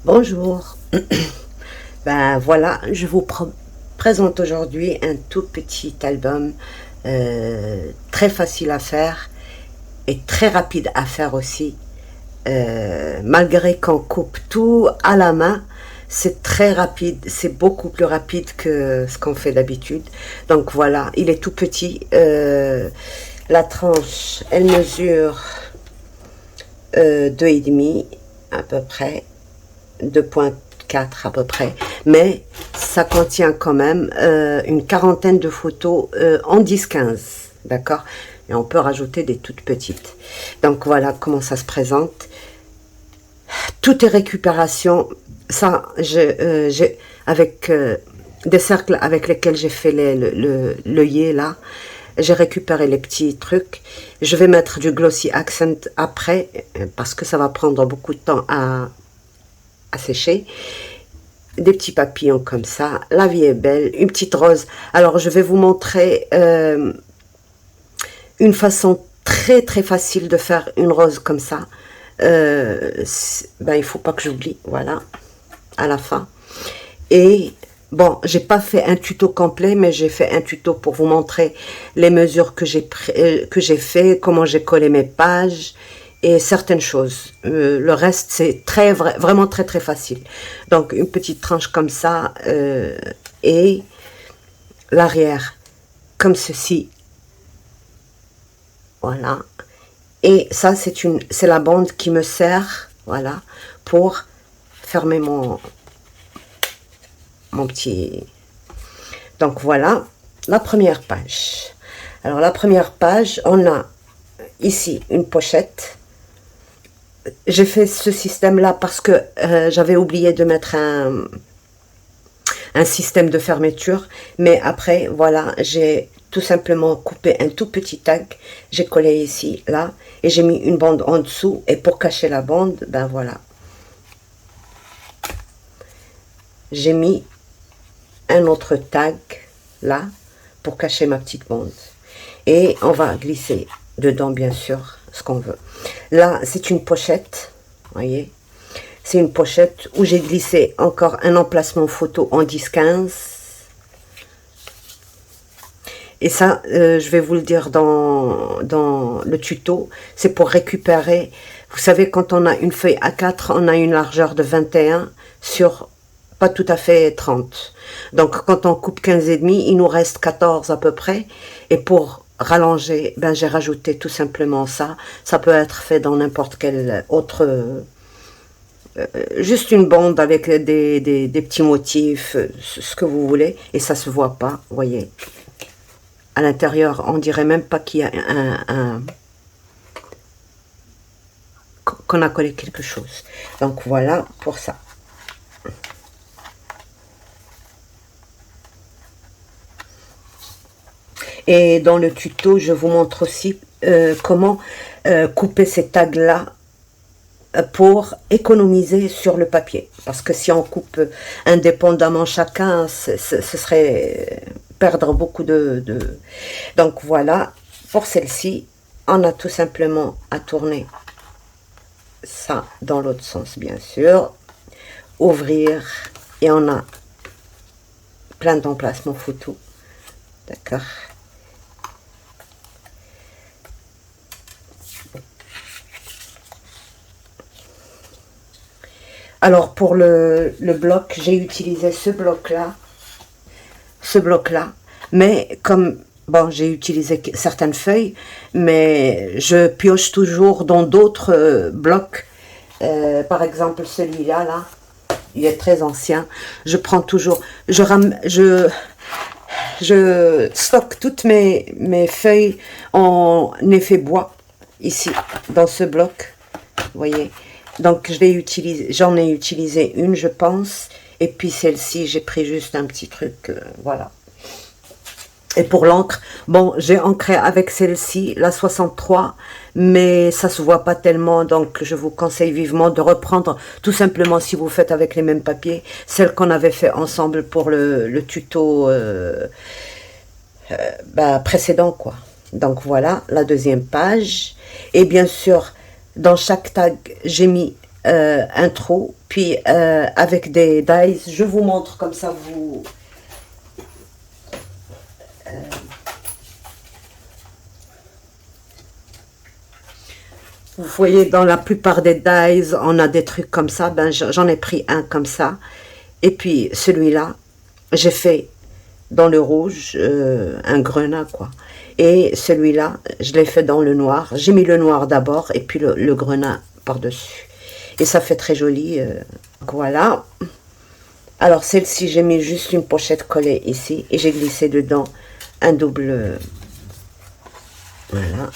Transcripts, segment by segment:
Bonjour, ben voilà, je vous présente aujourd'hui un tout petit album très facile à faire et très rapide à faire aussi. Malgré qu'on coupe tout à la main, c'est très rapide, c'est beaucoup plus rapide que ce qu'on fait d'habitude. Donc voilà, il est tout petit. La tranche, elle mesure 2,5 à peu près. 2,4 à peu près, mais ça contient quand même une quarantaine de photos en 10-15, d'accord. Et on peut rajouter des toutes petites. Donc voilà comment ça se présente. Tout est récupération. Ça, j'ai avec des cercles avec lesquels j'ai fait l'œillet là. J'ai récupéré les petits trucs. Je vais mettre du glossy accent après parce que ça va prendre beaucoup de temps à sécher. Des petits papillons comme ça. La vie est belle. Une petite rose. Alors, je vais vous montrer une façon très très facile de faire une rose comme ça. Ben, il faut pas que j'oublie. Voilà. À la fin. Et bon, j'ai pas fait un tuto complet, mais j'ai fait un tuto pour vous montrer les mesures que j'ai fait, comment j'ai collé mes pages et certaines choses. Le reste, c'est vraiment très très facile. Donc, une petite tranche comme ça et l'arrière comme ceci. Voilà. Et ça, c'est la bande qui me sert, voilà, pour fermer mon petit... Donc voilà, la première page. Alors la première page, on a ici une pochette. J'ai fait ce système-là parce que j'avais oublié de mettre un système de fermeture. Mais après, voilà, j'ai tout simplement coupé un tout petit tag. J'ai collé ici, là, et j'ai mis une bande en dessous. Et pour cacher la bande, ben voilà. J'ai mis un autre tag là pour cacher ma petite bande et on va glisser dedans bien sûr ce qu'on veut. Là c'est une pochette, voyez, c'est une pochette où j'ai glissé encore un emplacement photo en 10-15 et ça je vais vous le dire dans le tuto. C'est pour récupérer, vous savez, quand on a une feuille A4 on a une largeur de 21 sur pas tout à fait 30. Donc, quand on coupe 15,5, il nous reste 14 à peu près. Et pour rallonger, ben, j'ai rajouté tout simplement ça. Ça peut être fait dans n'importe quel autre... juste une bande avec des petits motifs, ce que vous voulez. Et ça se voit pas, vous voyez. À l'intérieur, on dirait même pas qu'il y a qu'on a collé quelque chose. Donc, voilà pour ça. Et dans le tuto, je vous montre aussi comment couper ces tags-là pour économiser sur le papier. Parce que si on coupe indépendamment chacun, ce serait perdre beaucoup de... Donc voilà, pour celle-ci, on a tout simplement à tourner ça dans l'autre sens, bien sûr. Ouvrir, et on a plein d'emplacements photos. D'accord ? Alors pour le bloc, j'ai utilisé ce bloc-là, mais comme, bon, j'ai utilisé certaines feuilles, mais je pioche toujours dans d'autres blocs. Par exemple celui-là, là, il est très ancien. Je prends toujours, je stocke toutes mes feuilles en effet bois, ici, dans ce bloc, vous voyez. Donc j'en ai utilisé une, je pense, et puis celle-ci, j'ai pris juste un petit truc, voilà. Et pour l'encre, bon, j'ai ancré avec celle-ci, la 63, mais ça se voit pas tellement, donc je vous conseille vivement de reprendre, tout simplement, si vous faites avec les mêmes papiers, celle qu'on avait fait ensemble pour le tuto précédent, quoi. Donc voilà, la deuxième page, et bien sûr, dans chaque tag, j'ai mis un trou, puis avec des dies, je vous montre comme ça, vous voyez, dans la plupart des dies, on a des trucs comme ça. Ben, j'en ai pris un comme ça. Et puis, celui-là, j'ai fait dans le rouge, un grenat, quoi. Et celui-là, je l'ai fait dans le noir. J'ai mis le noir d'abord, et puis le grenat par-dessus. Et ça fait très joli. Voilà. Alors, celle-ci, j'ai mis juste une pochette collée ici. Et j'ai glissé dedans un double... voilà.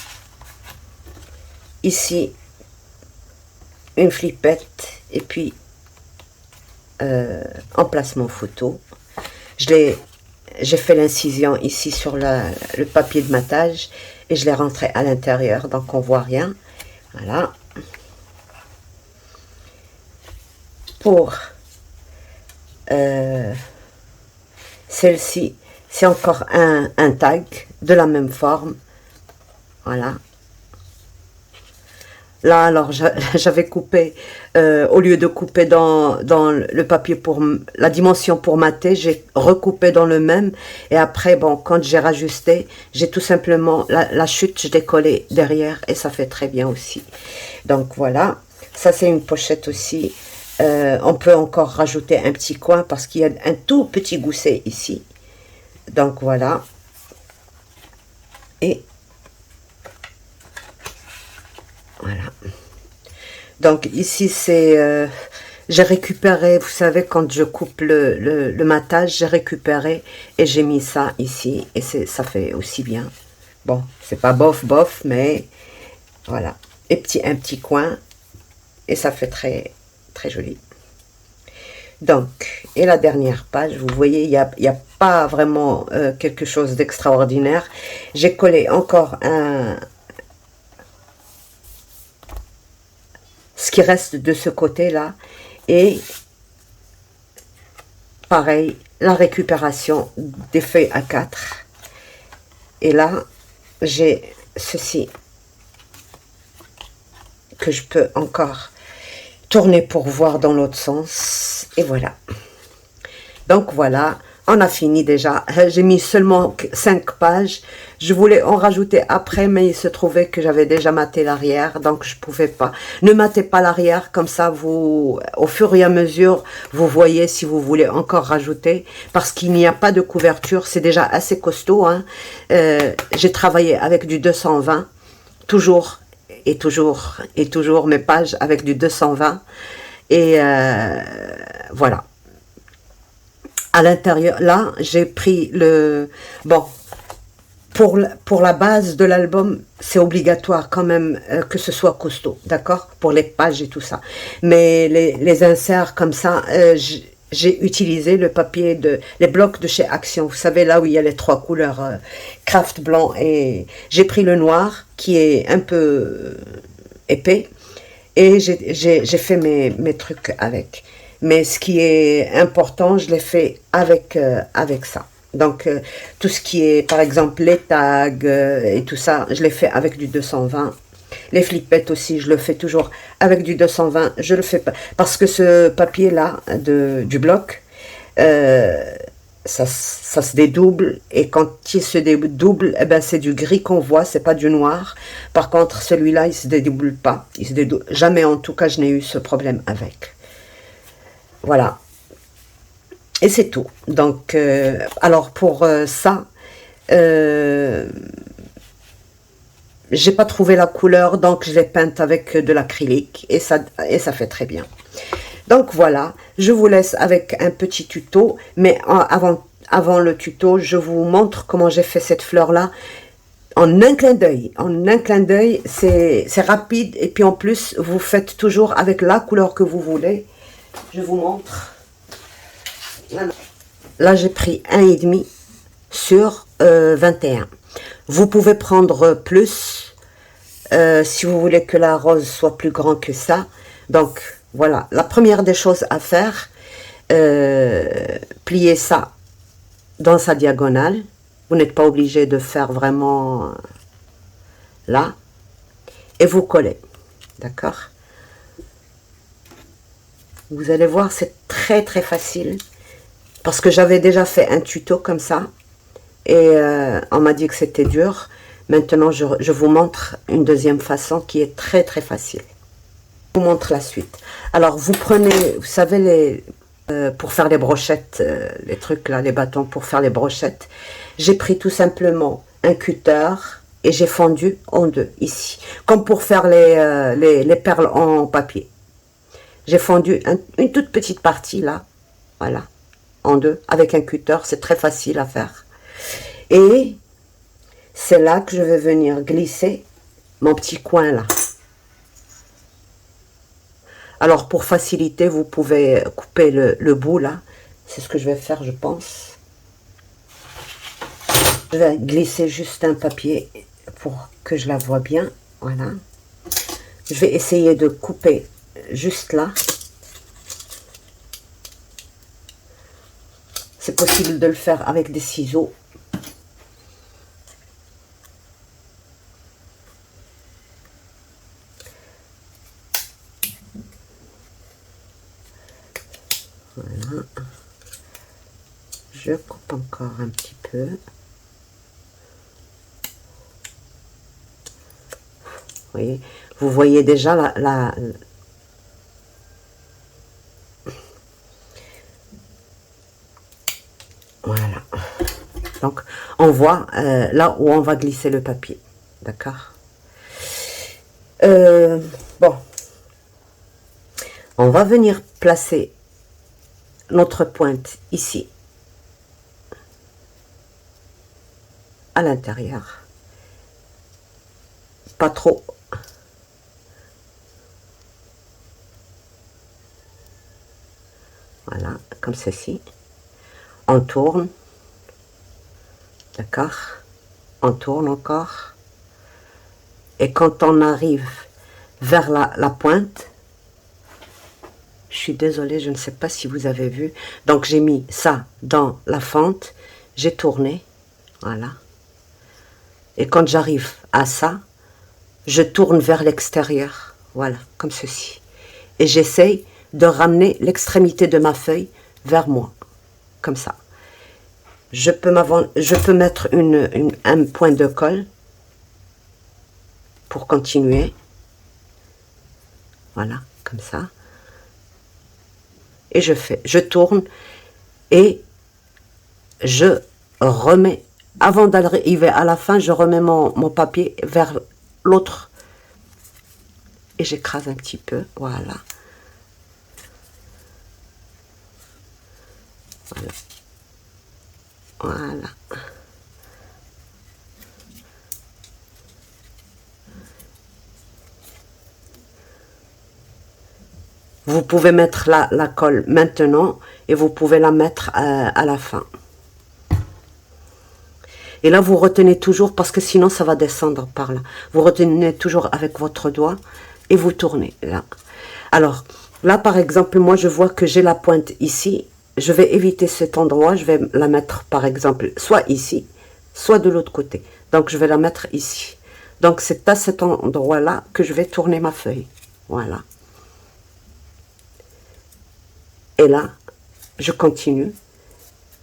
Ici, une flippette et puis emplacement photo. J'ai fait l'incision ici sur le papier de matage et je l'ai rentré à l'intérieur, donc on voit rien. Voilà. Pour celle-ci, c'est encore un tag de la même forme. Voilà. Là, alors, j'avais coupé, au lieu de couper dans le papier pour la dimension pour mater, j'ai recoupé dans le même. Et après, bon, quand j'ai rajusté, j'ai tout simplement, la chute, je l'ai collée derrière et ça fait très bien aussi. Donc, voilà. Ça, c'est une pochette aussi. On peut encore rajouter un petit coin parce qu'il y a un tout petit gousset ici. Donc, voilà. Et voilà. Donc ici c'est j'ai récupéré, vous savez, quand je coupe le matage, j'ai récupéré et j'ai mis ça ici et ça fait aussi bien. Bon, c'est pas bof bof, mais voilà. Et un petit coin et ça fait très très joli. Donc, et la dernière page, vous voyez, il y a pas vraiment quelque chose d'extraordinaire. J'ai collé encore ce qui reste de ce côté-là. Et pareil, la récupération des feuilles A4. Et là, j'ai ceci que je peux encore tourner pour voir dans l'autre sens. Et voilà. Donc voilà, on a fini déjà. J'ai mis seulement 5 pages. Je voulais en rajouter après, mais il se trouvait que j'avais déjà maté l'arrière, donc je pouvais pas. Ne matez pas l'arrière, comme ça, vous, au fur et à mesure, vous voyez si vous voulez encore rajouter, parce qu'il n'y a pas de couverture, c'est déjà assez costaud. Hein. J'ai travaillé avec du 220, toujours et toujours et toujours mes pages avec du 220. Et voilà. À l'intérieur, là, j'ai pris le... Bon, pour la base de l'album, c'est obligatoire quand même que ce soit costaud, d'accord? Pour les pages et tout ça. Mais les inserts comme ça, j'ai utilisé le papier les blocs de chez Action. Vous savez, là où il y a les 3 couleurs, craft blanc et... J'ai pris le noir, qui est un peu épais, et j'ai fait mes trucs avec. Mais ce qui est important, je l'ai fait avec ça. Donc, tout ce qui est, par exemple, les tags et tout ça, je l'ai fait avec du 220. Les flippettes aussi, je le fais toujours avec du 220. Je le fais pas parce que ce papier-là du bloc, ça se dédouble. Et quand il se dédouble, eh ben, c'est du gris qu'on voit, c'est pas du noir. Par contre, celui-là, il se dédouble pas. Il se dédouble. Jamais, en tout cas, je n'ai eu ce problème avec. Voilà. Et c'est tout. Donc, alors pour ça, j'ai pas trouvé la couleur, donc je l'ai peinte avec de l'acrylique et ça fait très bien. Donc voilà, je vous laisse avec un petit tuto, mais avant le tuto, je vous montre comment j'ai fait cette fleur-là. En un clin d'œil, c'est rapide et puis en plus, vous faites toujours avec la couleur que vous voulez. Je vous montre. Là, j'ai pris 1,5 sur 21. Vous pouvez prendre plus si vous voulez que la rose soit plus grand que ça. Donc, voilà. La première des choses à faire, plier ça dans sa diagonale. Vous n'êtes pas obligé de faire vraiment là. Et vous collez. D'accord ? Vous allez voir, c'est très très facile. Parce que j'avais déjà fait un tuto comme ça. Et on m'a dit que c'était dur. Maintenant, je vous montre une deuxième façon qui est très très facile. Je vous montre la suite. Alors, vous prenez, vous savez, pour faire les brochettes, les trucs là, les bâtons pour faire les brochettes. J'ai pris tout simplement un cutter et j'ai fendu en deux, ici. Comme pour faire les perles en papier. J'ai fendu une toute petite partie là, voilà, en deux, avec un cutter. C'est très facile à faire. Et c'est là que je vais venir glisser mon petit coin là. Alors pour faciliter, vous pouvez couper le bout là. C'est ce que je vais faire, je pense. Je vais glisser juste un papier pour que je la vois bien. Voilà. Je vais essayer de couper juste là. C'est possible de le faire avec des ciseaux. Voilà. Je coupe encore un petit peu. Vous voyez déjà voilà. Donc, on voit là où on va glisser le papier. D'accord. Bon. On va venir placer notre pointe ici. À l'intérieur. Pas trop. Voilà, comme ceci. On tourne. D'accord. On tourne encore. Et quand on arrive vers la pointe, je suis désolée, je ne sais pas si vous avez vu. Donc j'ai mis ça dans la fente. J'ai tourné. Voilà. Et quand j'arrive à ça, je tourne vers l'extérieur. Voilà, comme ceci. Et j'essaye de ramener l'extrémité de ma feuille vers moi. Comme ça. Je peux mettre un point de colle pour continuer. Voilà, comme ça. Et je tourne et je remets, avant d'arriver à la fin, je remets mon papier vers l'autre et j'écrase un petit peu, voilà. Voilà. Voilà. Vous pouvez mettre la colle maintenant et vous pouvez la mettre à la fin. Et là, vous retenez toujours parce que sinon, ça va descendre par là. Vous retenez toujours avec votre doigt et vous tournez là. Alors, là, par exemple, moi, je vois que j'ai la pointe ici. Je vais éviter cet endroit. Je vais la mettre, par exemple, soit ici, soit de l'autre côté. Donc, je vais la mettre ici. Donc, c'est à cet endroit-là que je vais tourner ma feuille. Voilà. Et là, je continue.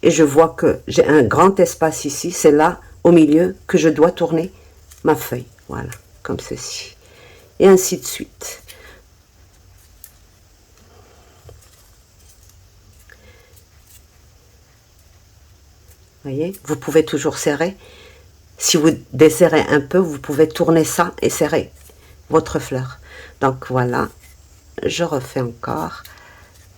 Et je vois que j'ai un grand espace ici. C'est là, au milieu, que je dois tourner ma feuille. Voilà, comme ceci. Et ainsi de suite. Voyez, vous pouvez toujours serrer. Si vous desserrez un peu, vous pouvez tourner ça et serrer votre fleur. Donc voilà, je refais encore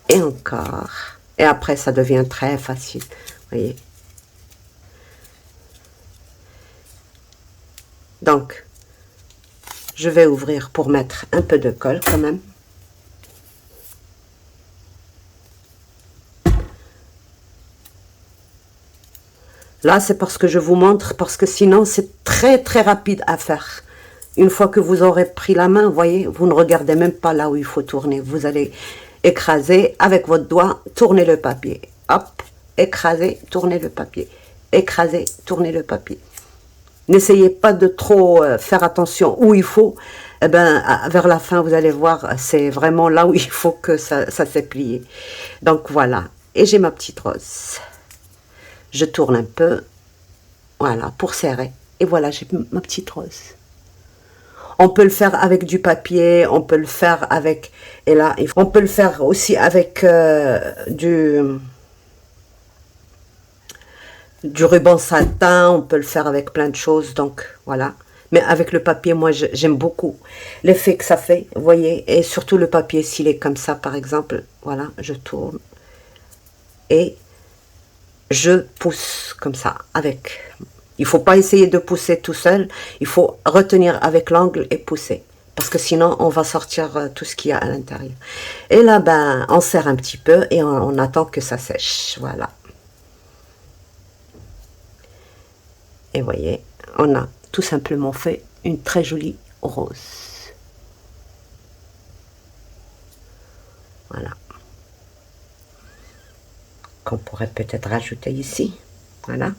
et encore. Et après, ça devient très facile. Voyez. Donc, je vais ouvrir pour mettre un peu de colle quand même. Là, c'est parce que je vous montre, parce que sinon, c'est très, très rapide à faire. Une fois que vous aurez pris la main, vous voyez, vous ne regardez même pas là où il faut tourner. Vous allez écraser avec votre doigt, tourner le papier. Hop, écraser, tourner le papier. Écraser, tourner le papier. N'essayez pas de trop faire attention où il faut. Eh ben, vers la fin, vous allez voir, c'est vraiment là où il faut que ça s'est plié. Donc voilà. Et j'ai ma petite rose. Je tourne un peu. Voilà, pour serrer. Et voilà, j'ai ma petite rose. On peut le faire avec du papier, on peut le faire avec... Et là, on peut le faire aussi avec du ruban satin, on peut le faire avec plein de choses, donc voilà. Mais avec le papier, moi, j'aime beaucoup l'effet que ça fait, vous voyez. Et surtout le papier, s'il est comme ça, par exemple, voilà, je tourne. Et je pousse comme ça, avec... Il ne faut pas essayer de pousser tout seul, il faut retenir avec l'angle et pousser. Parce que sinon, on va sortir tout ce qu'il y a à l'intérieur. Et là, ben, on serre un petit peu et on attend que ça sèche, voilà. Et vous voyez, on a tout simplement fait une très jolie rose. Voilà. Qu'on pourrait peut-être rajouter ici. Voilà.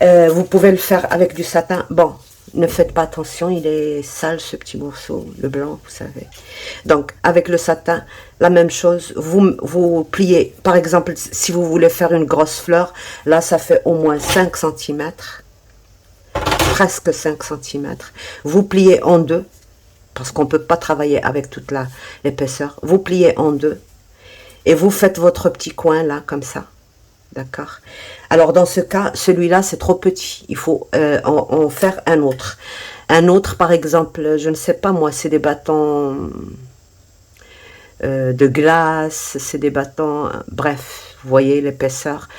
Vous pouvez le faire avec du satin. Bon, ne faites pas attention, il est sale ce petit morceau, le blanc, vous savez. Donc, avec le satin, la même chose. Vous pliez, par exemple, si vous voulez faire une grosse fleur, là, ça fait au moins 5 cm. Presque 5 cm. Vous pliez en deux, parce qu'on ne peut pas travailler avec toute l'épaisseur. Vous pliez en deux, et vous faites votre petit coin là, comme ça. D'accord. Alors dans ce cas, celui-là c'est trop petit. Il faut en faire un autre. Un autre, par exemple, je ne sais pas moi, c'est des bâtons de glace, c'est des bâtons, bref, vous voyez l'épaisseur.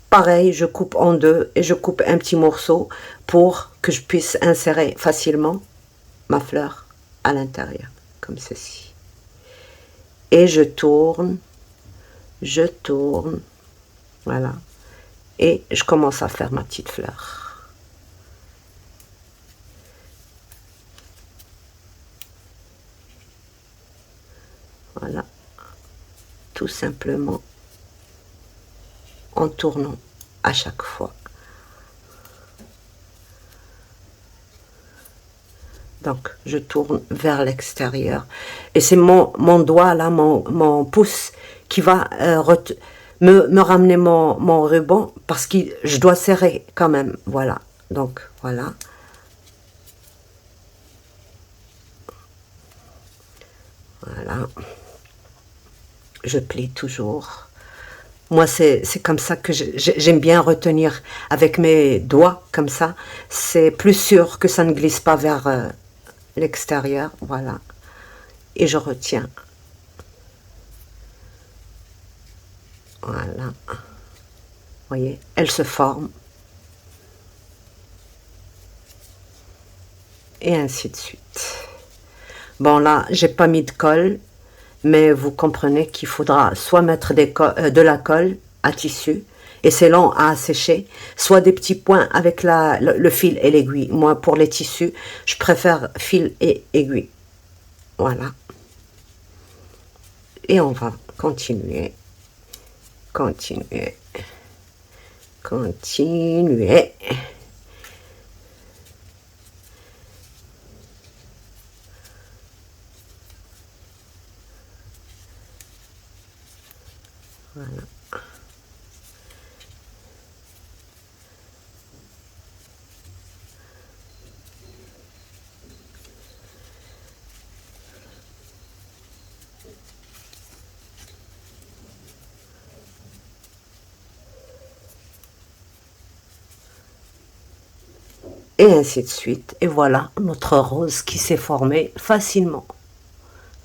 Pareil, je coupe en deux et je coupe un petit morceau pour que je puisse insérer facilement ma fleur à l'intérieur, comme ceci. Et je tourne, voilà. Et je commence à faire ma petite fleur. Voilà. Tout simplement en tournant à chaque fois. Donc, je tourne vers l'extérieur. Et c'est mon doigt, là, mon pouce, qui va me ramener mon ruban, parce que je dois serrer quand même. Voilà. Donc, voilà. Voilà. Je plie toujours. Moi, c'est comme ça que j'aime bien retenir avec mes doigts, comme ça. C'est plus sûr que ça ne glisse pas vers l'extérieur. Voilà. Et je retiens. Voilà. Vous voyez, elle se forme. Et ainsi de suite. Bon, là, j'ai pas mis de colle. Mais vous comprenez qu'il faudra soit mettre de la colle à tissu, et c'est long à assécher, soit des petits points avec le fil et l'aiguille. Moi, pour les tissus, je préfère fil et aiguille. Voilà. Et on va continuer. Continuer. Voilà. Et ainsi de suite. Et voilà notre rose qui s'est formée facilement.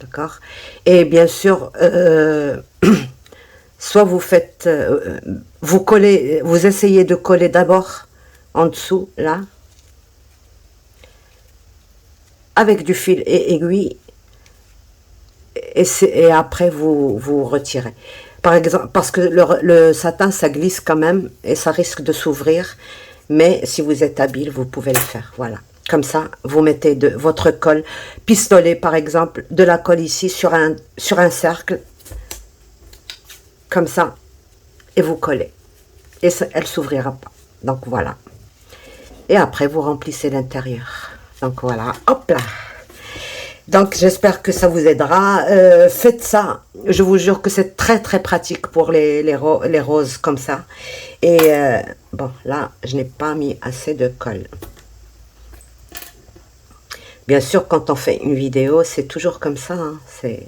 D'accord. Et bien sûr, soit vous faites, vous essayez de coller d'abord en dessous, là, avec du fil et aiguille, et après vous retirez. Par exemple, parce que le satin, ça glisse quand même, et ça risque de s'ouvrir, mais si vous êtes habile, vous pouvez le faire, voilà. Comme ça, vous mettez votre colle, pistolet par exemple, de la colle ici sur un cercle, comme ça, et vous collez. Et ça, elle ne s'ouvrira pas. Donc voilà. Et après, vous remplissez l'intérieur. Donc voilà, hop là. Donc j'espère que ça vous aidera. Faites ça. Je vous jure que c'est très très pratique pour les roses comme ça. Et bon, là, je n'ai pas mis assez de colle. Bien sûr, quand on fait une vidéo, c'est toujours comme ça. Hein. C'est...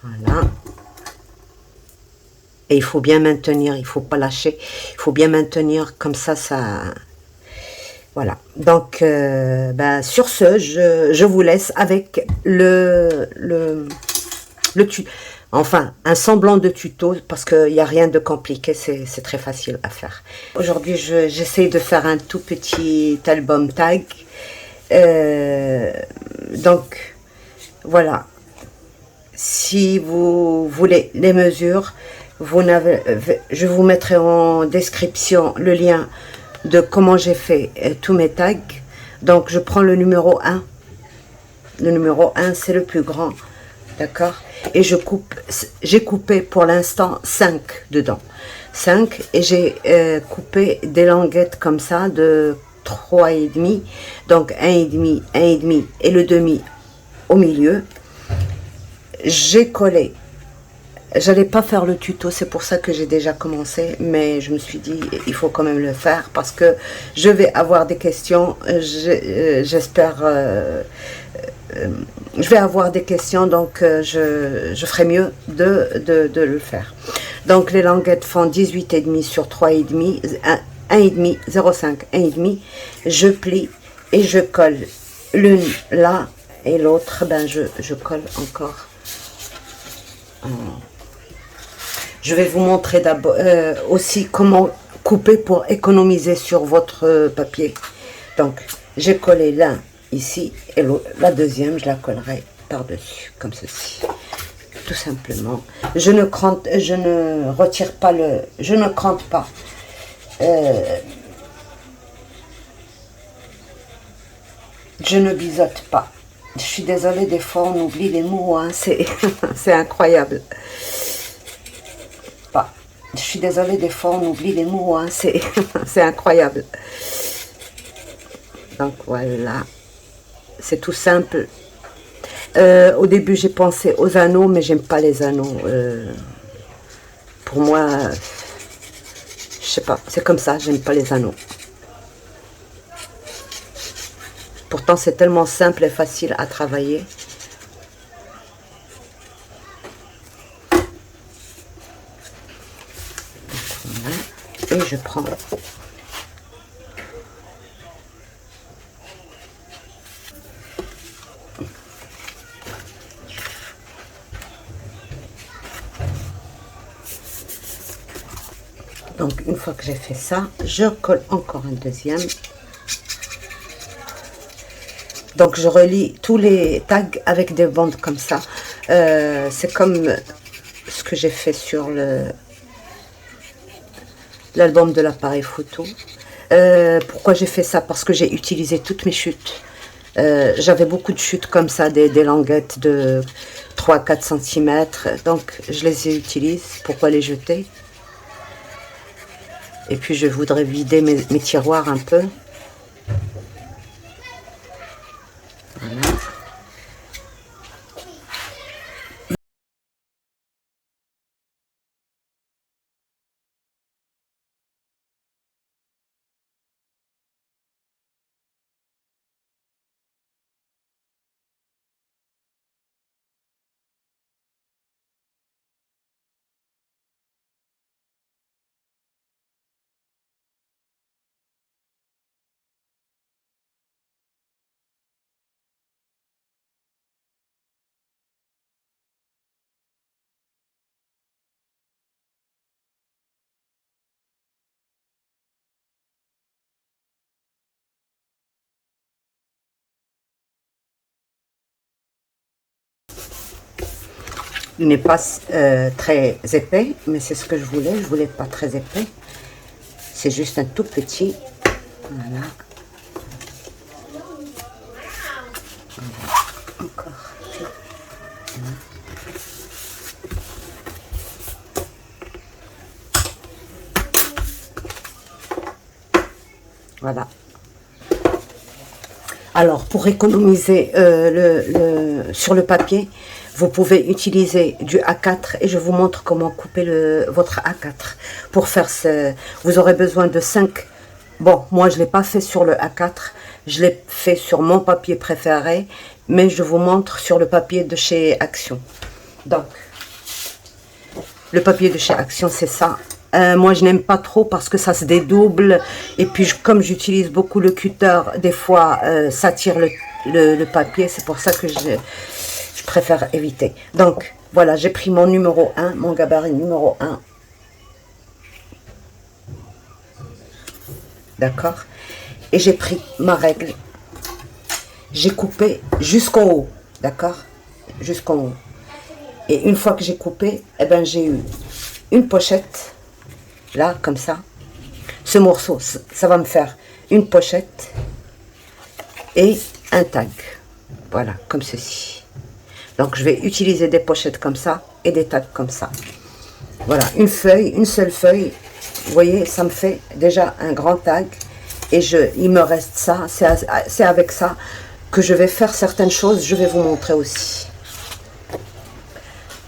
Voilà. Et il faut bien maintenir, il ne faut pas lâcher. Il faut bien maintenir, comme ça, ça... Voilà. Donc, ben, sur ce, je vous laisse avec le tuto. Enfin, un semblant de tuto, parce qu'il n'y a rien de compliqué, c'est très facile à faire. Aujourd'hui, j'essaie de faire un tout petit album tag. Donc, voilà. Si vous voulez les mesures, je vous mettrai en description le lien de comment j'ai fait tous mes tags. Donc, je prends le numéro 1. Le numéro 1, c'est le plus grand. D'accord? Et j'ai coupé pour l'instant 5 dedans. 5, et j'ai coupé des languettes comme ça de 3,5. Donc, 1,5, 1,5 et le demi au milieu. J'ai collé. J'allais pas faire le tuto, c'est pour ça que j'ai déjà commencé, mais je me suis dit, il faut quand même le faire, parce que je vais avoir des questions, j'espère, je vais avoir des questions, donc je ferai mieux de le faire. Donc les languettes font 18,5 sur 3,5, 1,5, 0,5, 1,5, je plie et je colle l'une là, et l'autre, ben je colle encore. Je vais vous montrer d'abord aussi comment couper pour économiser sur votre papier. Donc, j'ai collé l'un ici et la deuxième, je la collerai par-dessus, comme ceci. Tout simplement. Je ne retire pas je ne crante pas. Je ne biseaute pas. Je suis désolée, des fois on oublie les mots, hein, c'est incroyable. Je suis désolée, des fois on oublie les mots, hein, c'est incroyable. Donc voilà, c'est tout simple. Au début j'ai pensé aux anneaux, mais j'aime pas les anneaux. Pour moi, je sais pas, c'est comme ça, j'aime pas les anneaux. Pourtant c'est tellement simple et facile à travailler. Et je prends donc une fois que j'ai fait ça, je colle encore un deuxième. Donc je relie tous les tags avec des bandes comme ça. C'est comme ce que j'ai fait sur l'album de l'appareil photo. Pourquoi j'ai fait ça? Parce que j'ai utilisé toutes mes chutes. J'avais beaucoup de chutes comme ça, des languettes de 3-4 cm. Donc je les utilise. Pourquoi les jeter? Et puis je voudrais vider mes tiroirs un peu. Voilà. Il n'est pas très épais, mais c'est ce que je voulais. Je voulais pas très épais. C'est juste un tout petit. Voilà. Encore. Voilà. Voilà. Alors, pour économiser sur le papier, vous pouvez utiliser du A4 et je vous montre comment couper votre A4. Pour faire ce, vous aurez besoin de 5. Bon, moi, je ne l'ai pas fait sur le A4. Je l'ai fait sur mon papier préféré, mais je vous montre sur le papier de chez Action. Donc, le papier de chez Action, c'est ça. Moi, je n'aime pas trop parce que ça se dédouble. Et puis, comme j'utilise beaucoup le cutter, des fois, ça tire le papier. C'est pour ça que je préfère éviter. Donc, voilà, j'ai pris mon numéro 1, mon gabarit numéro 1. D'accord? Et j'ai pris ma règle. J'ai coupé jusqu'en haut. D'accord? Jusqu'en haut. Et une fois que j'ai coupé, eh ben, j'ai eu une pochette. Là, comme ça. Ce morceau, ça va me faire une pochette et un tag. Voilà, comme ceci. Donc, je vais utiliser des pochettes comme ça et des tags comme ça. Voilà, une feuille, une seule feuille. Vous voyez, ça me fait déjà un grand tag. Et il me reste ça. C'est avec ça que je vais faire certaines choses. Je vais vous montrer aussi.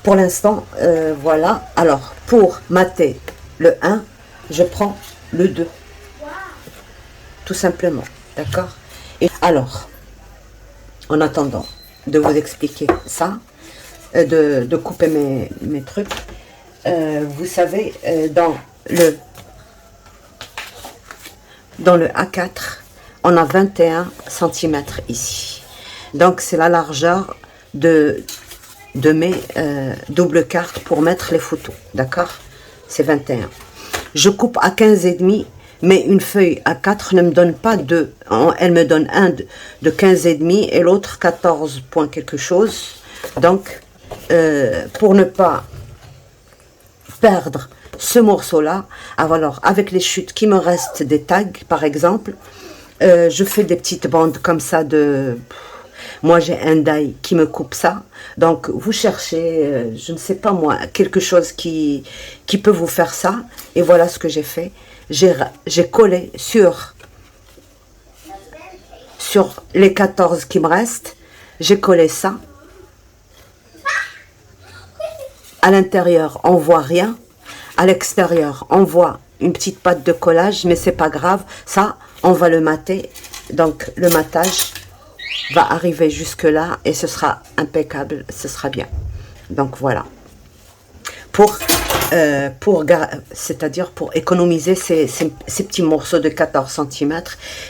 Pour l'instant, voilà. Alors, pour mater le 1, je prends le 2. Tout simplement. D'accord? Et alors, en attendant de vous expliquer ça, de couper mes trucs, vous savez, dans le A4, on a 21 cm ici. Donc, c'est la largeur de mes double cartes pour mettre les photos. D'accord? C'est 21. Je coupe à 15,5, mais une feuille à 4 ne me donne pas deux. Elle me donne un de 15,5 et l'autre 14 points quelque chose. Donc, pour ne pas perdre ce morceau-là, alors avec les chutes qui me restent des tags, par exemple, je fais des petites bandes comme ça de... Moi, j'ai un die qui me coupe ça. Donc, vous cherchez, je ne sais pas moi, quelque chose qui peut vous faire ça. Et voilà ce que j'ai fait. J'ai collé sur les 14 qui me restent. J'ai collé ça. À l'intérieur, on voit rien. À l'extérieur, on voit une petite patte de collage, mais c'est pas grave. Ça, on va le mater. Donc, le matage va arriver jusque là et ce sera impeccable, ce sera bien. Donc voilà, c'est-à-dire pour économiser ces petits morceaux de 14 cm,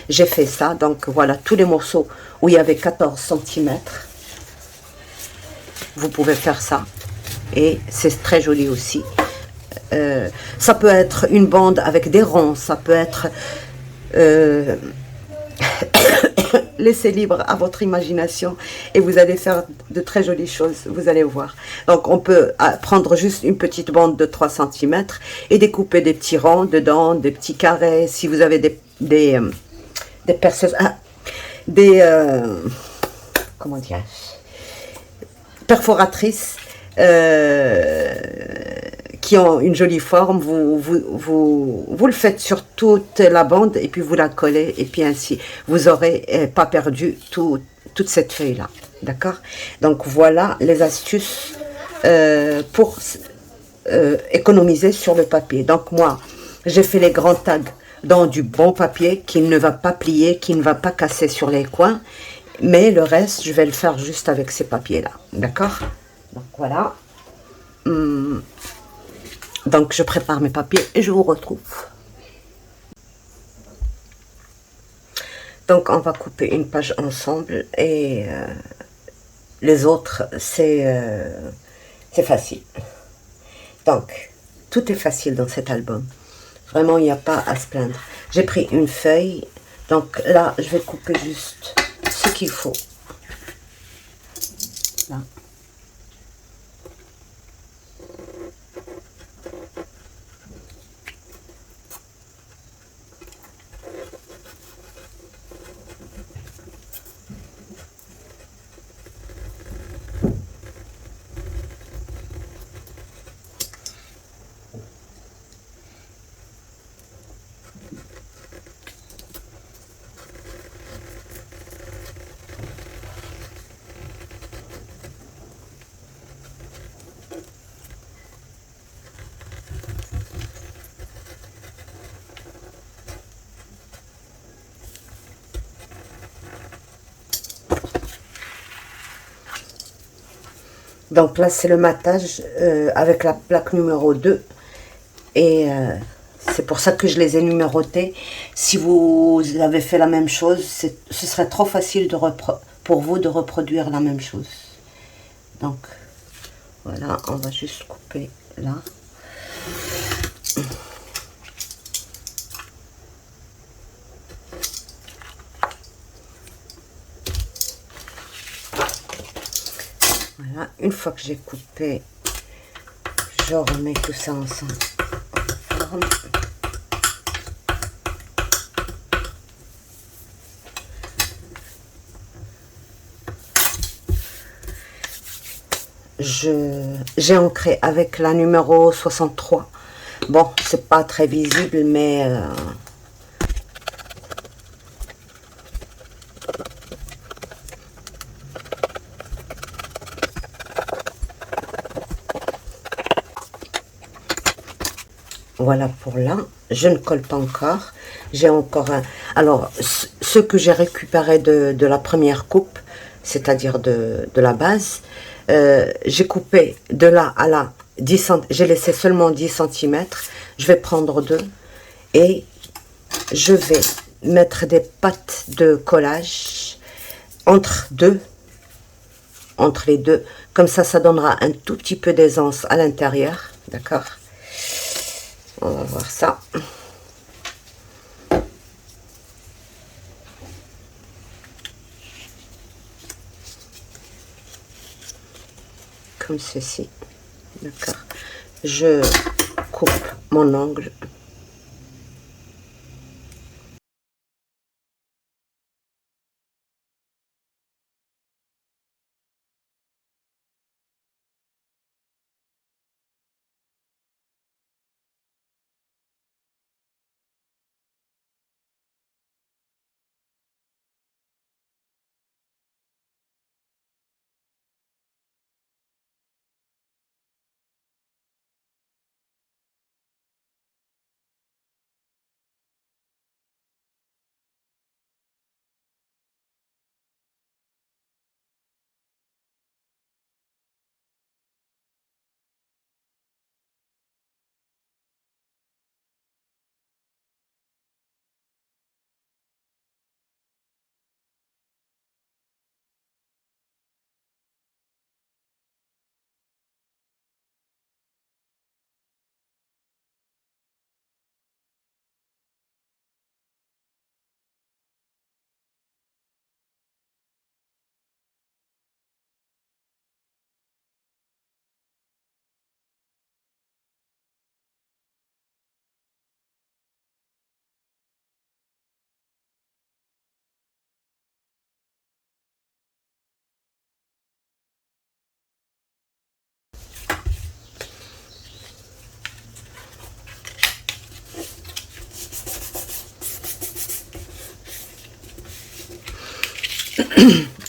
j'ai fait ça. Donc voilà, tous les morceaux où il y avait 14 cm, vous pouvez faire ça et c'est très joli aussi. Ça peut être une bande avec des ronds, ça peut être laissez libre à votre imagination et vous allez faire de très jolies choses, vous allez voir. Donc on peut prendre juste une petite bande de 3 cm et découper des petits ronds dedans, des petits carrés, si vous avez des perceuses, comment dirais-je, perforatrices qui ont une jolie forme, vous le faites sur toute la bande et puis vous la collez et puis ainsi vous aurez pas perdu toute cette feuille là, d'accord? Donc voilà les astuces pour économiser sur le papier. Donc moi j'ai fait les grands tags dans du bon papier qui ne va pas plier, qui ne va pas casser sur les coins, mais le reste je vais le faire juste avec ces papiers là, d'accord? Donc voilà. Donc je prépare mes papiers et je vous retrouve. Donc on va couper une page ensemble et les autres c'est facile. Donc tout est facile dans cet album. Vraiment il n'y a pas à se plaindre. J'ai pris une feuille. Donc là je vais couper juste ce qu'il faut. Là. Donc là, c'est le matage avec la plaque numéro 2. Et c'est pour ça que je les ai numérotés. Si vous avez fait la même chose, ce serait trop facile pour vous de reproduire la même chose. Donc, voilà, on va juste couper là. Voilà, une fois que j'ai coupé, je remets tout ça ensemble. J'ai ancré avec la numéro 63. Bon, c'est pas très visible, mais voilà pour là. Je ne colle pas encore. J'ai encore un... Alors, ce que j'ai récupéré de la première coupe, c'est-à-dire de la base, j'ai coupé de là à là 10 cm. J'ai laissé seulement 10 cm. Je vais prendre deux et je vais mettre des pattes de collage entre les deux. Comme ça donnera un tout petit peu d'aisance à l'intérieur. D'accord? On va voir ça. Comme ceci. D'accord. Je coupe mon angle.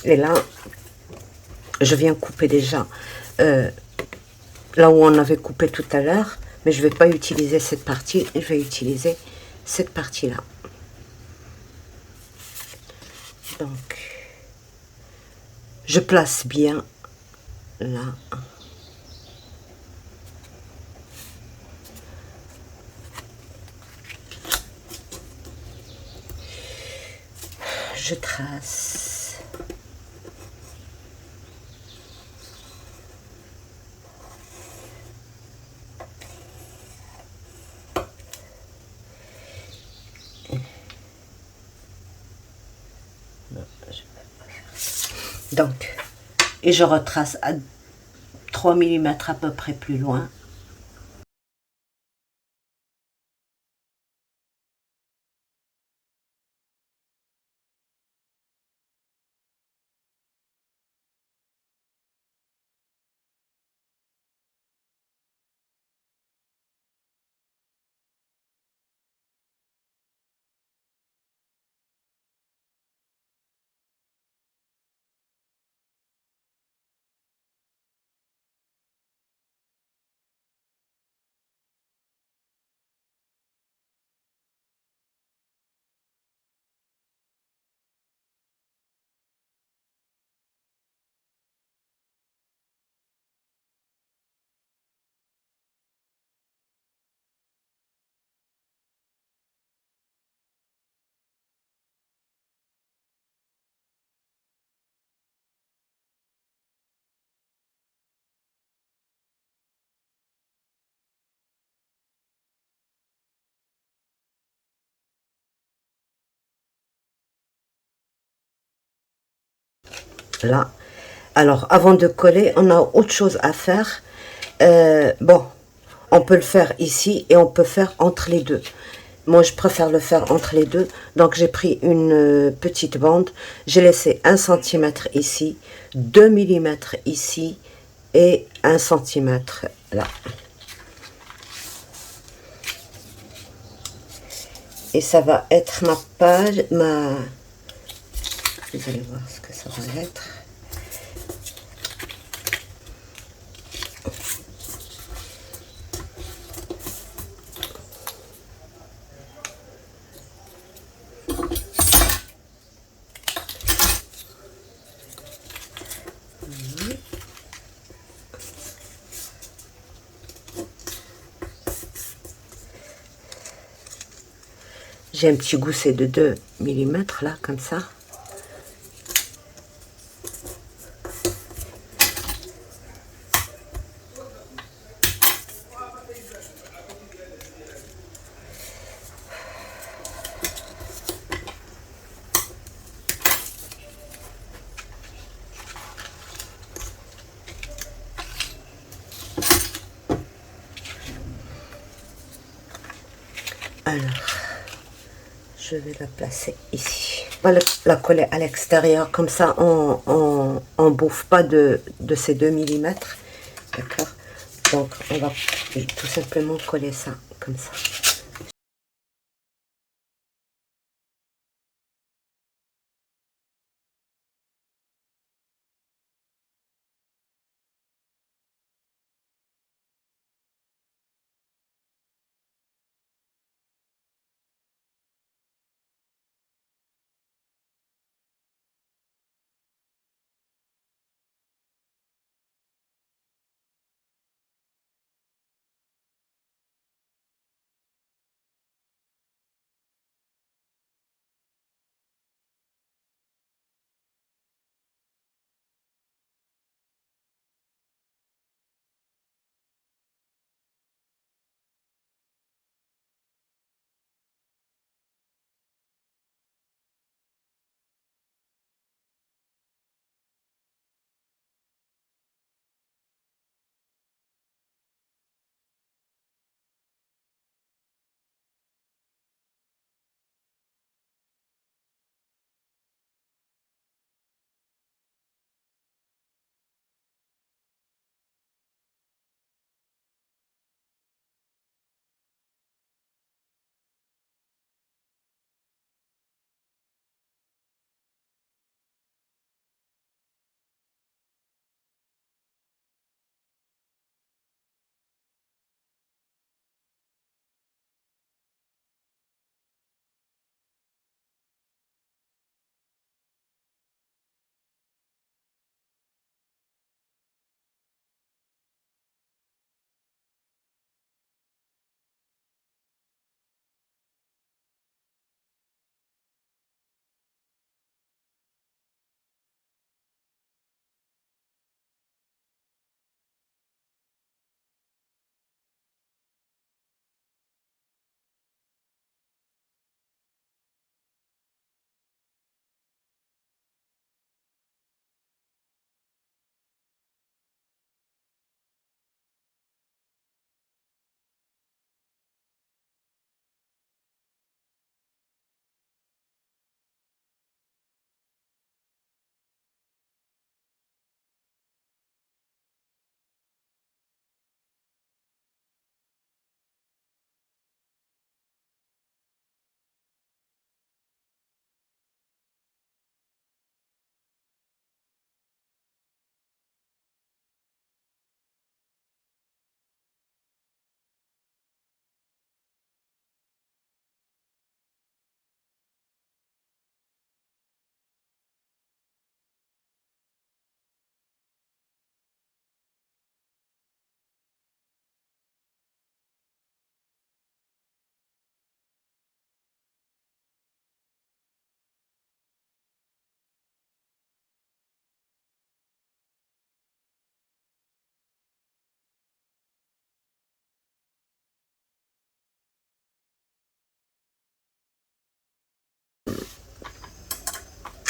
Et là, je viens couper déjà là où on avait coupé tout à l'heure, mais je ne vais pas utiliser cette partie, je vais utiliser cette partie-là. Donc, je place bien là. Je trace. Donc, et je retrace à 3 mm à peu près plus loin. Là. Alors, avant de coller, on a autre chose à faire. Bon, on peut le faire ici et on peut faire entre les deux. Moi, je préfère le faire entre les deux. Donc, j'ai pris une petite bande. J'ai laissé 1 centimètre ici, 2 millimètres ici et 1 centimètre là. Et ça va être ma page, Vous allez voir ce que ça va être. J'ai un petit gousset de 2 millimètres là, comme ça. Alors, je vais la placer ici. On va la coller à l'extérieur, comme ça on bouffe pas de ces 2 millimètres. D'accord. Donc on va tout simplement coller ça comme ça.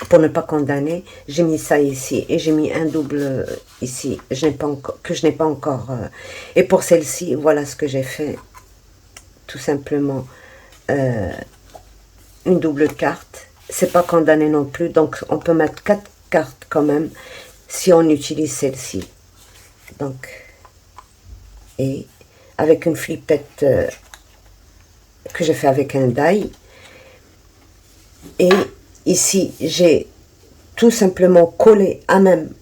pour ne pas condamner, j'ai mis ça ici et j'ai mis un double ici, je n'ai pas encore, que je n'ai pas encore. Et pour celle-ci, voilà ce que j'ai fait. Tout simplement, une double carte. C'est pas condamné non plus, donc on peut mettre 4 cartes quand même si on utilise celle-ci. Donc, et avec une flippette que j'ai fait avec un die. Et ici, j'ai tout simplement collé à même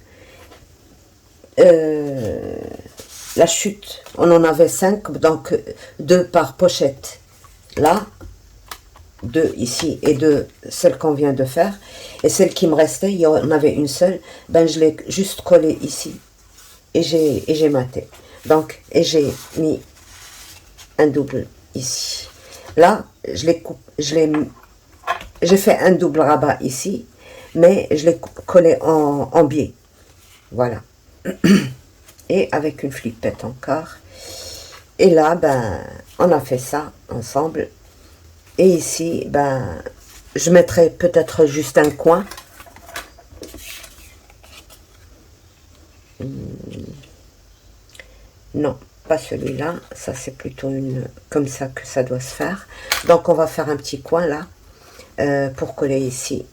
la chute. On en avait 5, donc 2 par pochette. Là, 2 ici et 2, celle qu'on vient de faire. Et celle qui me restait, il y en avait une seule, ben je l'ai juste collée ici. Et j'ai maté. Donc, et j'ai mis un double ici. Là, j'ai fait un double rabat ici, mais je l'ai collé en biais. Voilà. Et avec une flippette encore. Et là, ben, on a fait ça ensemble. Et ici, ben, je mettrai peut-être juste un coin. Non, pas celui-là. Ça, c'est plutôt comme ça que ça doit se faire. Donc, on va faire un petit coin là pour coller ici.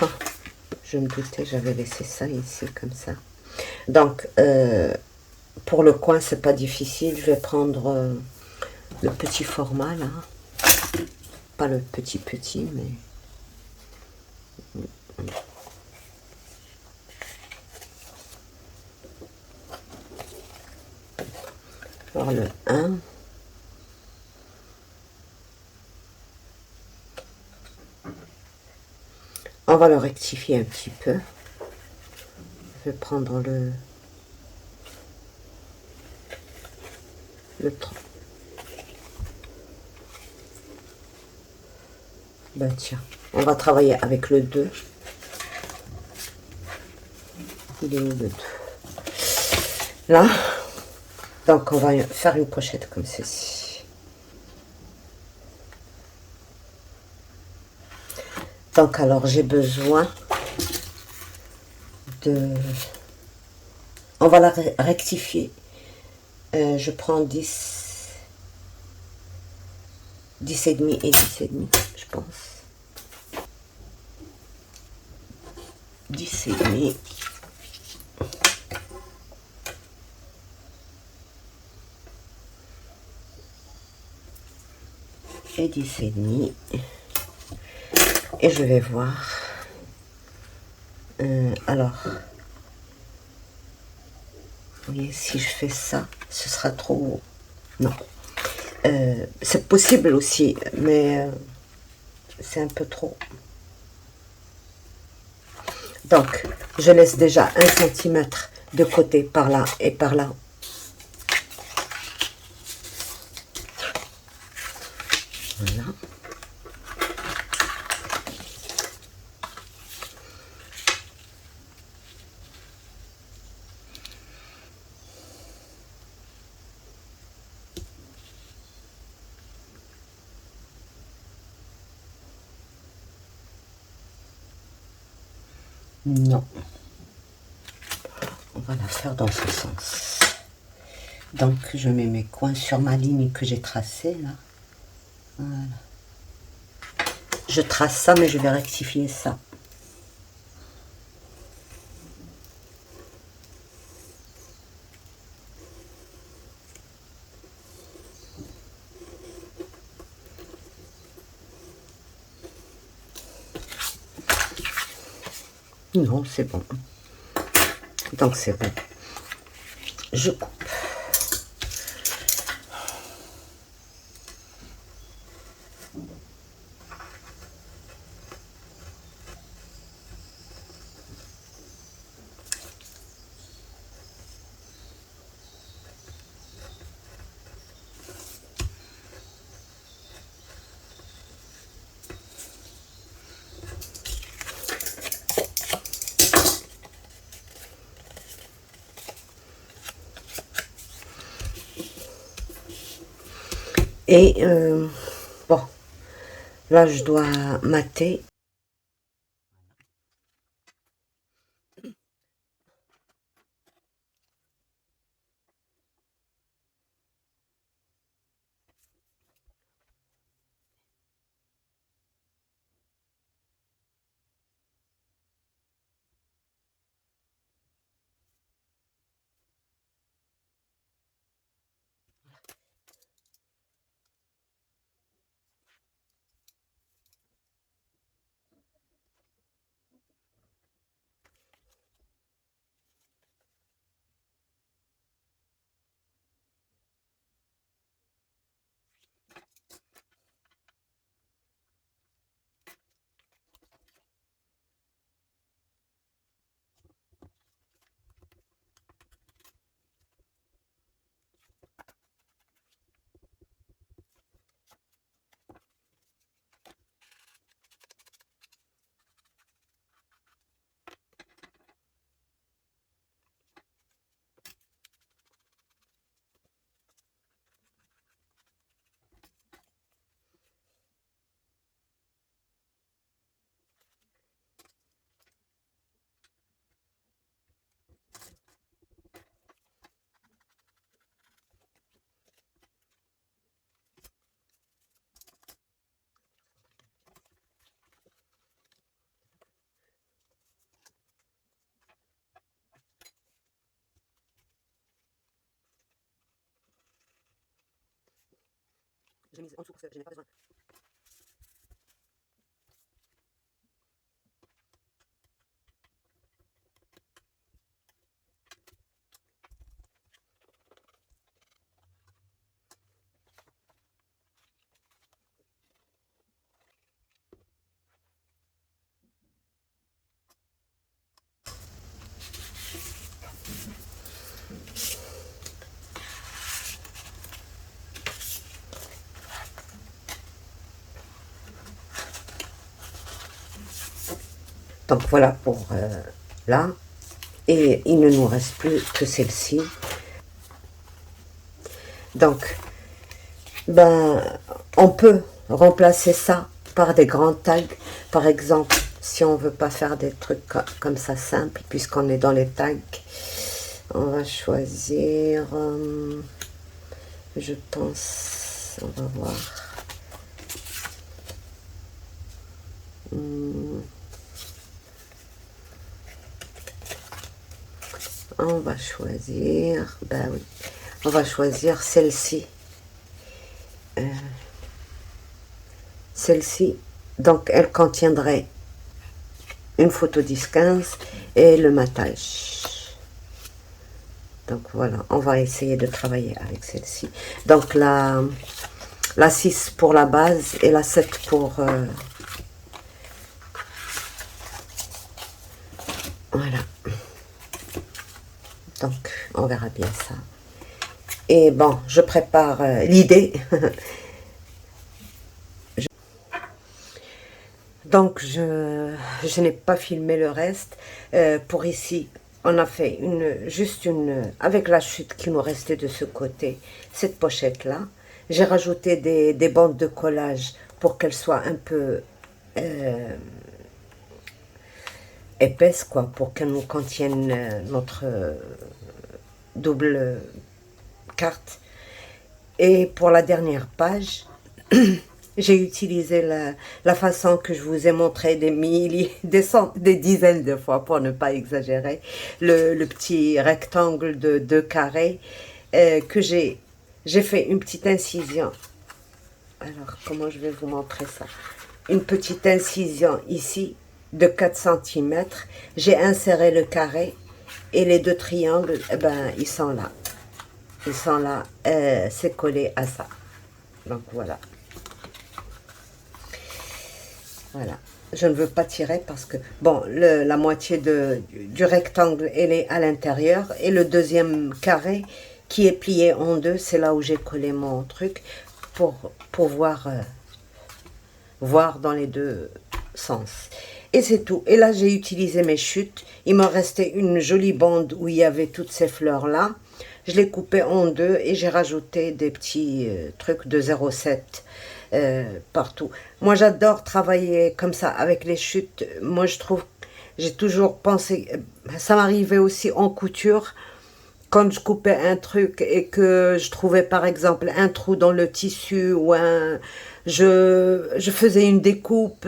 Oh, je me doutais, j'avais laissé ça ici comme ça. Donc, pour le coin, c'est pas difficile. Je vais prendre le petit format là. Pas le petit, mais... Alors le 1. On va le rectifier un petit peu. Je vais prendre le 3. Ben tiens, on va travailler avec le 2. Il est où le 2? Là. Donc on va faire une pochette comme ceci. Donc alors j'ai besoin de... On va la rectifier. Je prends 10 et demi et 10 et demi, je pense. 10 et demi. Et 10 et demi. Et je vais voir. Alors, vous voyez, si je fais ça, ce sera trop... Non. C'est possible aussi, mais c'est un peu trop. Donc, je laisse déjà 1 cm de côté par là et par là. Voilà. Non. On va la faire dans ce sens. Donc, je mets mes coins sur ma ligne que j'ai tracée, là. Voilà. Je trace ça, mais je vais rectifier ça. Non, c'est bon. Donc, c'est bon. Je coupe. Et bon, là je dois mater. J'ai mis en dessous parce que je n'ai pas besoin. Donc voilà pour là. Et il ne nous reste plus que celle-ci. Donc, ben, on peut remplacer ça par des grands tags. Par exemple, si on veut pas faire des trucs comme ça simples, puisqu'on est dans les tags, on va choisir, je pense, on va voir. On va choisir, ben oui, on va choisir celle-ci. Celle-ci, donc elle contiendrait une photo 10-15 et le matage. Donc voilà, on va essayer de travailler avec celle-ci. Donc la 6 pour la base et la 7 pour... voilà. Donc, on verra bien ça. Et bon, je prépare l'idée. Donc, je n'ai pas filmé le reste. Pour ici, on a fait juste une... Avec la chute qui nous restait de ce côté, cette pochette-là. J'ai rajouté des bandes de collage pour qu'elles soient un peu épaisses, quoi, pour qu'elles nous contiennent notre double carte. Et pour la dernière page, j'ai utilisé la façon que je vous ai montré des milliers, des dizaines de fois, pour ne pas exagérer, le petit rectangle de 2 carrés que j'ai fait une petite incision. Alors, comment je vais vous montrer ça? Une petite incision ici de 4 cm. J'ai inséré le carré et les 2 triangles, eh ben, ils sont là. Ils sont là, c'est collé à ça. Donc voilà. Voilà. Je ne veux pas tirer parce que, bon, la moitié du rectangle, elle est à l'intérieur. Et le deuxième carré qui est plié en deux, c'est là où j'ai collé mon truc pour pouvoir voir dans les deux sens. Et c'est tout. Et là, j'ai utilisé mes chutes. Il m'en restait une jolie bande où il y avait toutes ces fleurs-là. je l'ai coupé en deux et j'ai rajouté des petits trucs de 0,7 partout. Moi, j'adore travailler comme ça avec les chutes. Moi, je trouve, j'ai toujours pensé, ça m'arrivait aussi en couture, quand je coupais un truc et que je trouvais par exemple un trou dans le tissu ou je faisais une découpe,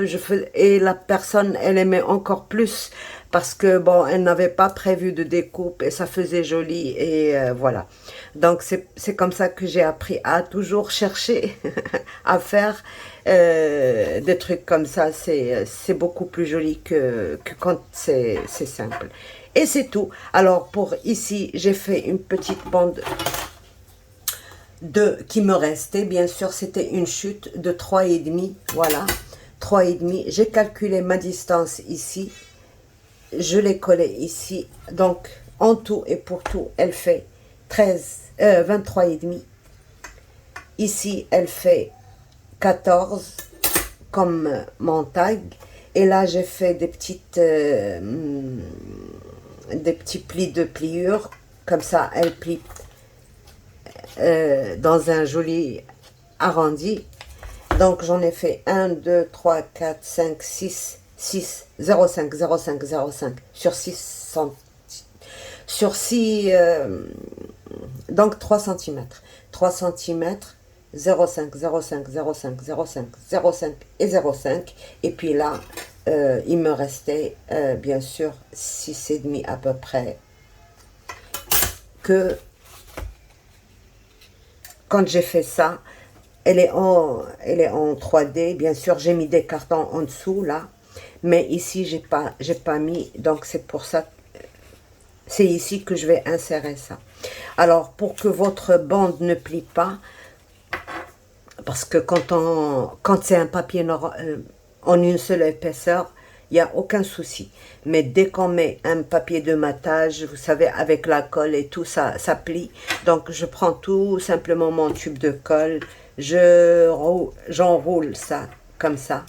et la personne, elle aimait encore plus parce que bon, elle n'avait pas prévu de découpe et ça faisait joli et voilà. Donc c'est comme ça que j'ai appris à toujours chercher à faire des trucs comme ça. C'est beaucoup plus joli que quand c'est simple. Et c'est tout. Alors pour ici, j'ai fait une petite bande qui me restait. Bien sûr, c'était une chute de 3,5. Voilà, 3,5. J'ai calculé ma distance ici. Je l'ai collé ici. Donc, en tout et pour tout, elle fait 23,5. Ici, elle fait 14 comme mon tag. Et là, j'ai fait des petits plis de pliure. Comme ça, elle plie dans un joli arrondi. Donc, j'en ai fait 1, 2, 3, 4, 5, 6, 6, 0,5, 0,5, 0,5 sur 6 sur 6, donc 3 cm. 3 cm, 0,5, 0,5, 0,5, 0,5, 0,5 et 0,5. Et puis là, il me restait bien sûr 6,5 à peu près, que quand j'ai fait ça, elle est en 3D. Bien sûr, j'ai mis des cartons en dessous là, mais ici j'ai pas mis, donc c'est pour ça, c'est ici que je vais insérer ça. Alors pour que votre bande ne plie pas, parce que quand c'est un papier en une seule épaisseur, il n'y a aucun souci. Mais dès qu'on met un papier de matage, vous savez, avec la colle et tout, ça plie. Donc, je prends tout simplement mon tube de colle, j'enroule ça, comme ça.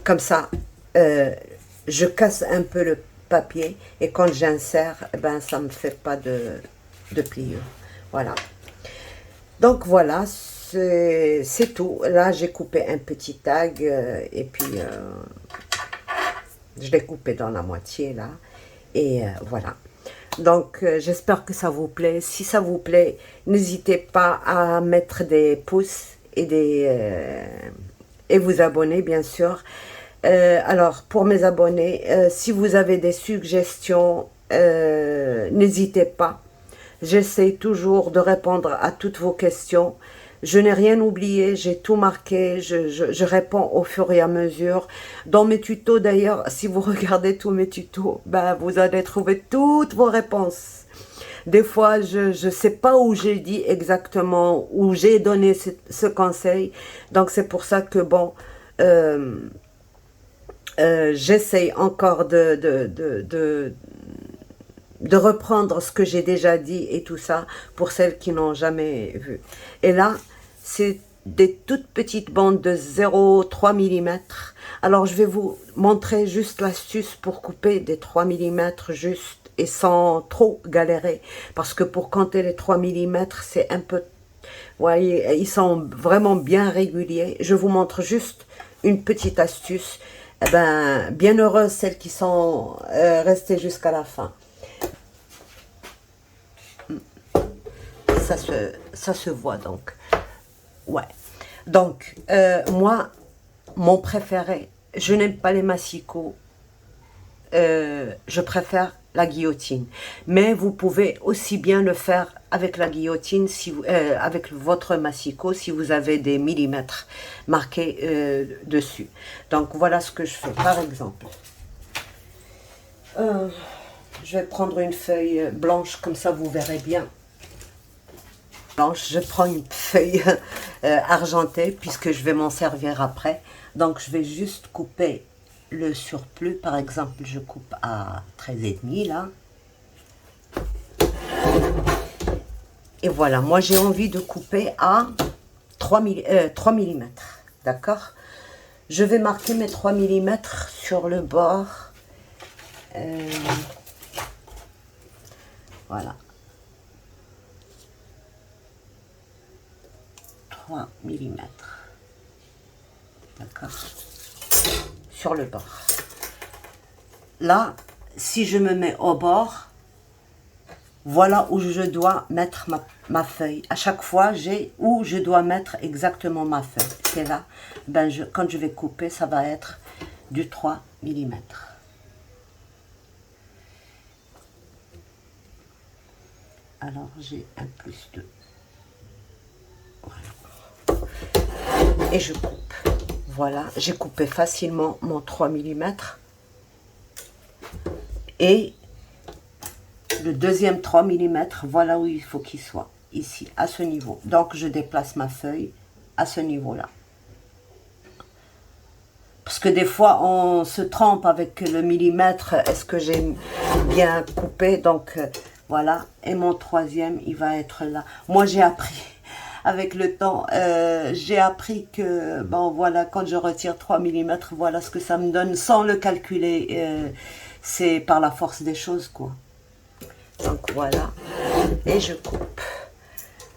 Comme ça, je casse un peu le papier et quand j'insère, ben, ça ne me fait pas de pliure. Voilà. Donc, voilà, c'est tout. Là, j'ai coupé un petit tag et puis... je l'ai coupé dans la moitié là. Et voilà. Donc j'espère que ça vous plaît. Si ça vous plaît, n'hésitez pas à mettre des pouces et vous abonner bien sûr. Alors pour mes abonnés, si vous avez des suggestions, n'hésitez pas. J'essaie toujours de répondre à toutes vos questions. Je n'ai rien oublié, j'ai tout marqué, je réponds au fur et à mesure. Dans mes tutos d'ailleurs, si vous regardez tous mes tutos, ben, vous allez trouver toutes vos réponses. Des fois, je ne sais pas où j'ai dit exactement, où j'ai donné ce conseil. Donc c'est pour ça que bon, j'essaye encore de reprendre ce que j'ai déjà dit et tout ça pour celles qui n'ont jamais vu. Et là, c'est des toutes petites bandes de 0,3 mm. Alors, je vais vous montrer juste l'astuce pour couper des 3 mm juste et sans trop galérer. Parce que pour compter les 3 mm, c'est un peu... Vous voyez, ils sont vraiment bien réguliers. Je vous montre juste une petite astuce. Eh ben, bien heureuses celles qui sont restées jusqu'à la fin. Ça se voit donc. Ouais. Donc, moi, mon préféré, je n'aime pas les massicots. Je préfère la guillotine. Mais vous pouvez aussi bien le faire avec la guillotine, si vous, avec votre massicot, si vous avez des millimètres marqués dessus. Donc, voilà ce que je fais. Par exemple, je vais prendre une feuille blanche, comme ça vous verrez bien. Je prends une feuille argentée puisque je vais m'en servir après. Donc je vais juste couper le surplus. Par exemple, je coupe à 13,5 là. Et voilà, moi j'ai envie de couper à 3 mm. D'accord? Je vais marquer mes 3 mm sur le bord. Voilà. millimètres. D'accord? Sur le bord. Là, si je me mets au bord, voilà où je dois mettre ma feuille. À chaque fois, j'ai où je dois mettre exactement ma feuille. C'est là. Ben, quand je vais couper, ça va être du 3 millimètres. Alors, j'ai un plus 2. Voilà. Et je coupe. Voilà, j'ai coupé facilement mon 3 millimètres. Et le deuxième 3 millimètres, voilà où il faut qu'il soit. Ici, à ce niveau. Donc, je déplace ma feuille à ce niveau-là. Parce que des fois, on se trompe avec le millimètre. Est-ce que j'ai bien coupé? Donc, voilà. Et mon troisième, il va être là. Moi, j'ai appris, avec le temps, j'ai appris que, bon, voilà, quand je retire 3 millimètres, voilà ce que ça me donne sans le calculer. C'est par la force des choses, quoi. Donc, voilà. Et je coupe.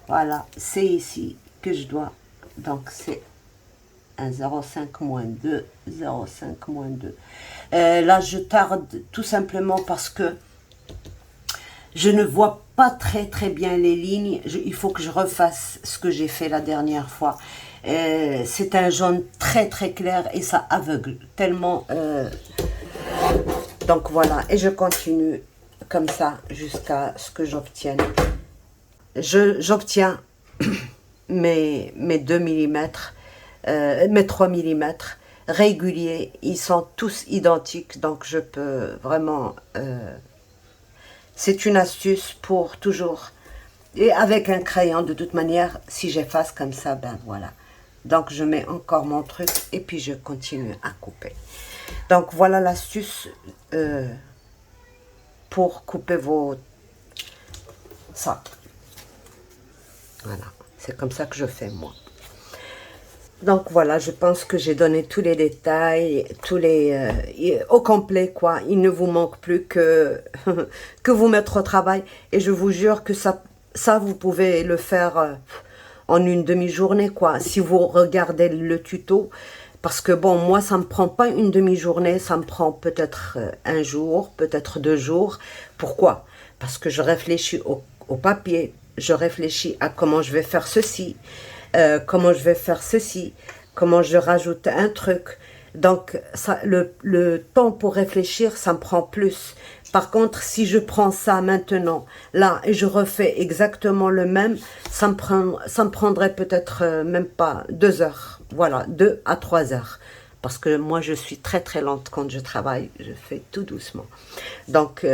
Voilà. C'est ici que je dois. Donc, c'est 0,5 moins 2, 0,5 moins 2. Là, je tarde tout simplement parce que je ne vois pas très bien les lignes. Il faut que je refasse ce que j'ai fait la dernière fois. C'est un jaune très clair et ça aveugle tellement. Donc voilà, et je continue comme ça jusqu'à ce que j'obtienne. J'obtiens mes 2 millimètres. Mes 3 millimètres réguliers, ils sont tous identiques, donc je peux vraiment, c'est une astuce pour toujours, et avec un crayon de toute manière, si j'efface comme ça, ben voilà, donc je mets encore mon truc, et puis je continue à couper. Donc voilà l'astuce pour couper ça, voilà, c'est comme ça que je fais moi. Donc voilà, je pense que j'ai donné tous les détails, au complet quoi. Il ne vous manque plus que, que vous mettre au travail. Et je vous jure que ça vous pouvez le faire en une demi-journée quoi. Si vous regardez le tuto. Parce que bon, moi ça me prend pas une demi-journée, ça me prend peut-être un jour, peut-être 2 jours. Pourquoi? Parce que je réfléchis au papier, je réfléchis à comment je vais faire ceci. Comment je vais faire ceci, comment je rajoute un truc. Donc, ça, le temps pour réfléchir, ça me prend plus. Par contre, si je prends ça maintenant, là, et je refais exactement le même, ça me prendrait peut-être même pas 2 heures. Voilà, 2 à 3 heures. Parce que moi, je suis très lente quand je travaille. Je fais tout doucement. Donc,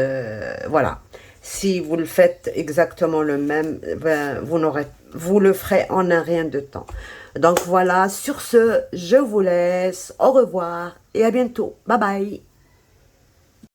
voilà. Si vous le faites exactement le même, ben, vous le ferez en un rien de temps. Donc voilà, sur ce, je vous laisse. Au revoir et à bientôt. Bye bye.